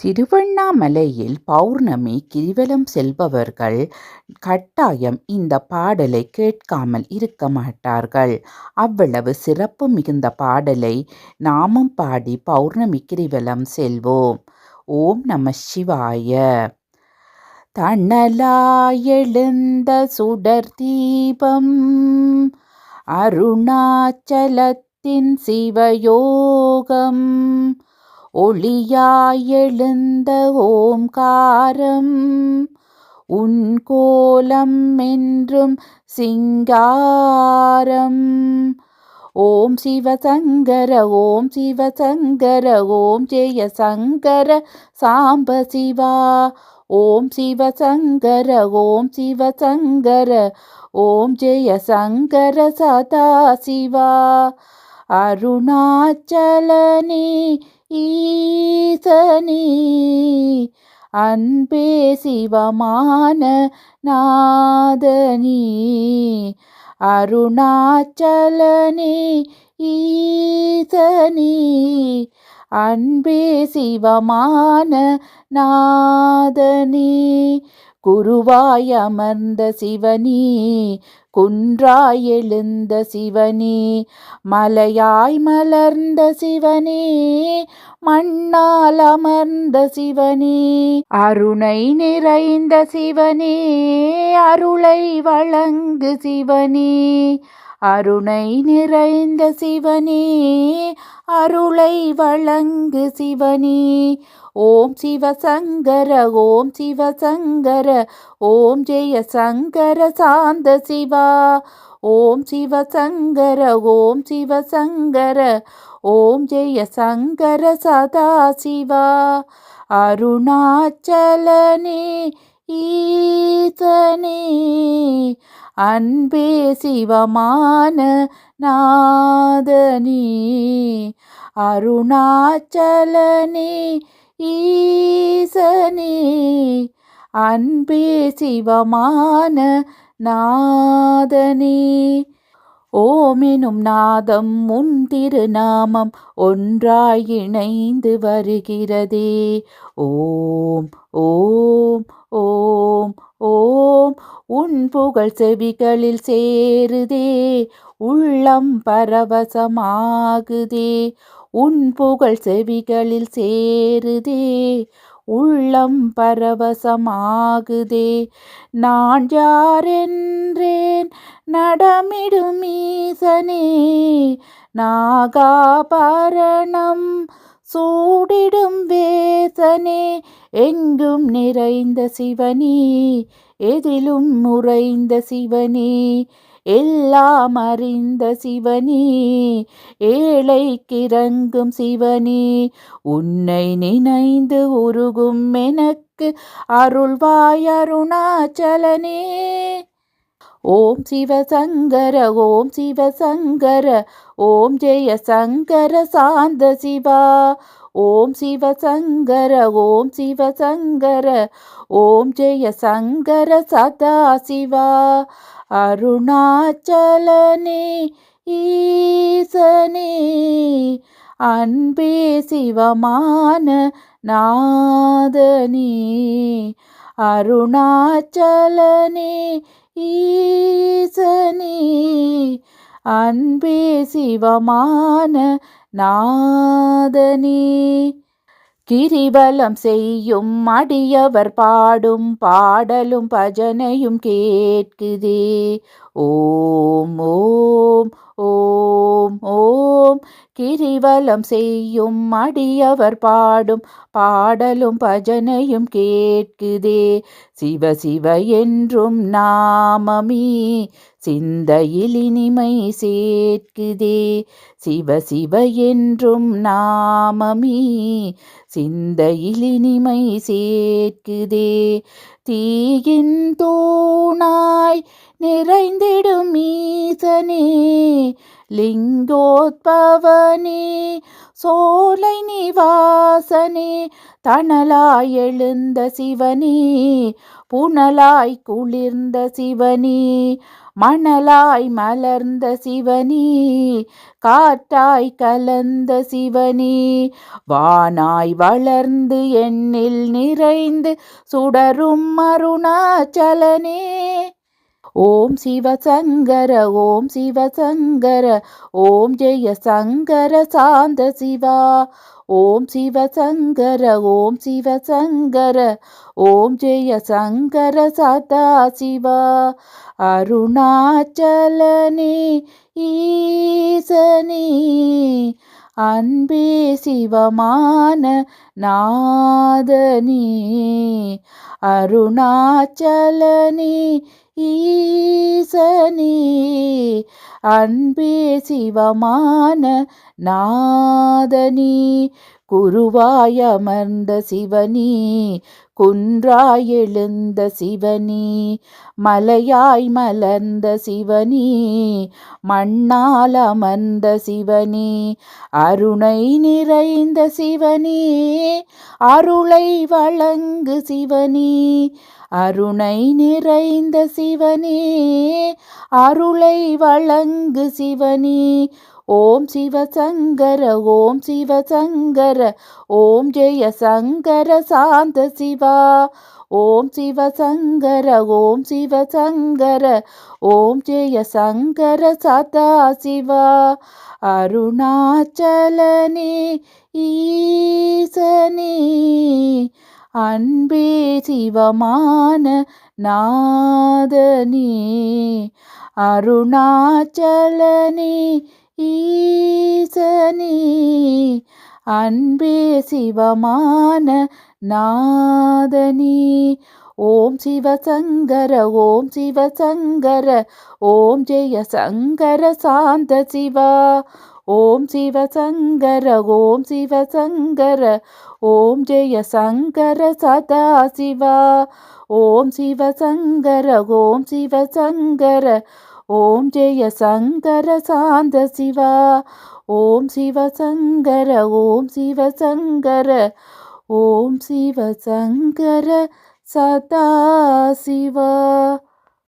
திருவண்ணாமலையில் பௌர்ணமி கிரிவலம் செல்பவர்கள் கட்டாயம் இந்த பாடலை கேட்காமல் இருக்க மாட்டார்கள். அவ்வளவு சிறப்பு மிகுந்த பாடலை நாமும் பாடி பௌர்ணமி கிரிவலம் செல்வோம். ஓம் நம சிவாய. தணலாயெழுந்த சுடர் தீபம் அருணாச்சலத்தின் சிவயோகம், ஒளியாயெழுந்த ஓம்காரம் உன் கோலம் என்றும் சிங்காரம். ஓம் சிவசங்கர ஓம் சிவசங்கர ஓம் ஜெய சங்கர சாம்ப சிவா. ஓம் சிவசங்கர ஓம் சிவசங்கர ஓம் ஜெய சங்கர சதா சிவா. அருணாச்சலனே ஈசனே அன்பே சிவமான நாதனே. அருணாச்சலனே ஈசனே அன்பே சிவமான நாதனே. குருவாய் அமர்ந்த சிவனே குன்றாய் எழுந்த சிவனே, மலையாய் மலர்ந்த சிவனே மண்ணால் அமர்ந்த சிவனே. அருணை நிறைந்த சிவனே அருளை வழங்கு சிவனே. அருணை நிறைந்த சிவனே அருளை வழங்கு சிவனே. ஓம் சிவசங்கர ஓம் சிவசங்கர ஓம் ஜெய சங்கர சாந்த சிவா. ஓம் சிவசங்கர ஓம் சிவசங்கர ஓம் ஜெய சங்கர சதா சிவா. அருணாச்சலனே ஈசனே அன்பே சிவமான நாதனே. அருணாச்சலனே ஈசனே அன்பே சிவமான நாதனே. ஓமெனும் நாதம் உன் திருநாமம் ஒன்றாய் இணைந்து வருகிறதே. ஓம் ஓம் ஓம் ஓம் உன் புகழ் செவிகளில் சேருதே, உள்ளம் பரவசமாகுதே. உன் புகழ் செவிகளில் சேருதே, உள்ளம் பரவசமாகுதே. நான் யாரென்றேன் நடமிடும் ஈசனே, நாகாபரணம் சூடிடும் வேசனே. எங்கும் நிறைந்த சிவனே எதிலும் உறைந்த சிவனே, எல்லாம் அறிந்த சிவனே ஏழைக்கிறங்கும் சிவனே. உன்னை நினைந்து உருகும் எனக்கு அருள்வாய் அருணாச்சலனே. ஓம் சிவசங்கர ஓம் சிவசங்கர ஓம் ஜெய சங்கர சாந்த சிவா. ஓம் சிவசங்கர ஓம் சிவசங்கர ஓம் ஜெய சங்கர சதா சிவா. அருணாச்சலனே ஈசனே அன்பே சிவமான நாதனே. அருணாச்சலனே ஈசனே அன்பே சிவமான நாதனே. கிரிவலம் செய்யும் அடியவர் பாடும் பாடலும் பஜனையும் கேட்குதே. ஓம் ஓம் ஓம் ஓம் கிரிவலம் செய்யும் அடியவர் பாடும் பாடலும் பஜனையும் கேட்குதே. சிவ சிவ என்றும் நாமமே சிந்தையில் இனிமை சேர்க்குதே. சிவ சிவ என்றும் நாமமே சிந்தையில் இனிமை சேர்க்குதே. தீயின் தூணாய் நிறைந்திடும் ஈசனே லிங்கோத்பவனே சோலை நிவாசனே தணலாய் எழுந்த சிவனே புனலாய் குளிர்ந்த சிவனே மணலாய் மலர்ந்த சிவனே காற்றாய் கலந்த சிவனே வானாய் வளர்ந்து எண்ணில் நிறைந்து சுடரும் அருணாச்சலனே. ஓம் சிவசங்கர ஓம் சிவசங்கர ஓம் ஜெய சங்கர சாந்த சிவா. ஓம் சிவசங்கர ஓம் சிவசங்கர ஓம் ஜெய சங்கர சதா சிவா. அருணாச்சலனே ஈசனே அன்பே சிவமான நாதனே. அருணாச்சலனே ஈசனே அன்பே சிவமான நாதனே. குருவாய் அமர்ந்த சிவனே குன்றாய் எழுந்த சிவனே மலையாய் மலர்ந்த சிவனே மண்ணால் அமர்ந்த சிவனே அருணை நிறைந்த சிவனே அருளை வழங்கு சிவனே. அருணை நிறைந்த சிவனே அருளை வழங்கு சிவனே. ஓம் சிவசங்கர ஓம் சிவசங்கர ஓம் ஜெய சங்கர சாந்த சிவா. ஓம் சிவசங்கர ஓம் சிவசங்கர ஓம் ஜெய சங்கர சதா சிவா. அருணாச்சலனே ஈசனே அன்பே சிவமான நாதனே. அருணாச்சலனே ஈசனே அன்பே சிவமான நாதனே. ஓம் சிவசங்கர ஓம் சிவசங்கர ஓம் ஜெய சங்கர சாந்த சிவா. ஓம் சிவசங்கர ஓம் சிவசங்கர ஓம் ஜெய சங்கர சதா சிவா. ஓம் சிவசங்கர ஓம் சிவசங்கர ஓம் ஜெய சங்கர சாந்த சிவா. ஓம் சிவசங்கர ஓம் சிவசங்கர ஓம் சிவசங்கர சதா சிவா.